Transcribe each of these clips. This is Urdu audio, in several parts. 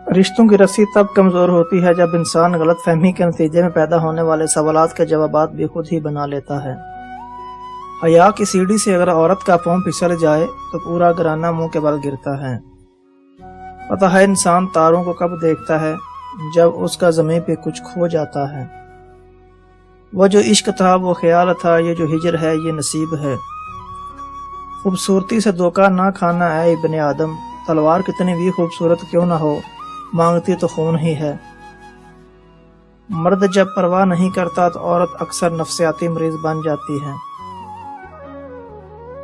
رشتوں کی رسی تب کمزور ہوتی ہے جب انسان غلط فہمی کے نتیجے میں پیدا ہونے والے سوالات کے جوابات بھی خود ہی بنا لیتا ہے۔ حیا کی سیڑھی سے اگر عورت کا پاؤں پھسل جائے تو پورا گھرانہ منہ کے بل گرتا ہے۔ پتہ ہے انسان تاروں کو کب دیکھتا ہے؟ جب اس کا زمین پہ کچھ کھو جاتا ہے۔ وہ جو عشق تھا وہ خیال تھا، یہ جو ہجر ہے یہ نصیب ہے۔ خوبصورتی سے دھوکہ نہ کھانا اے ابن آدم، تلوار کتنی بھی خوبصورت کیوں نہ ہو، مانگتی تو خون ہی ہے۔ مرد جب پرواہ نہیں کرتا تو عورت اکثر نفسیاتی مریض بن جاتی ہے۔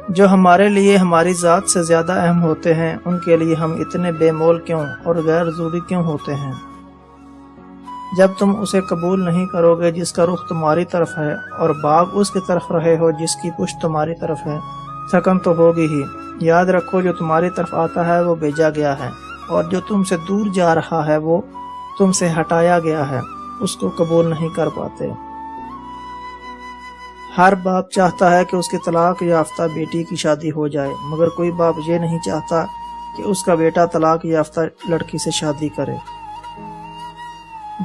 جو ہمارے لیے ہماری ذات سے زیادہ اہم ہوتے ہیں ان کے لیے ہم اتنے بے مول کیوں اور غیر ضروری کیوں ہوتے ہیں؟ جب تم اسے قبول نہیں کرو گے جس کا رخ تمہاری طرف ہے اور باغ اس کی طرف رہے ہو جس کی پشت تمہاری طرف ہے، تھکن تو ہوگی ہی۔ یاد رکھو جو تمہاری طرف آتا ہے وہ بھیجا گیا ہے، اور جو تم سے دور جا رہا ہے وہ تم سے ہٹایا گیا ہے، اس کو قبول نہیں کر پاتے۔ ہر باپ چاہتا ہے کہ اس کی طلاق یافتہ بیٹی کی شادی ہو جائے، مگر کوئی باپ یہ نہیں چاہتا کہ اس کا بیٹا طلاق یافتہ لڑکی سے شادی کرے۔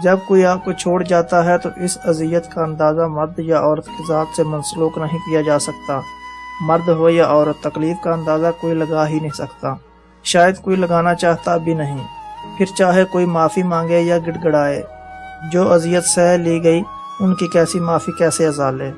جب کوئی آپ کو چھوڑ جاتا ہے تو اس اذیت کا اندازہ مرد یا عورت کی ذات سے منسلوک نہیں کیا جا سکتا۔ مرد ہو یا عورت، تکلیف کا اندازہ کوئی لگا ہی نہیں سکتا، شاید کوئی لگانا چاہتا بھی نہیں۔ پھر چاہے کوئی معافی مانگے یا گڑ گڑائے، جو اذیت سہ لی گئی ان کی کیسی معافی کیسے ازالے۔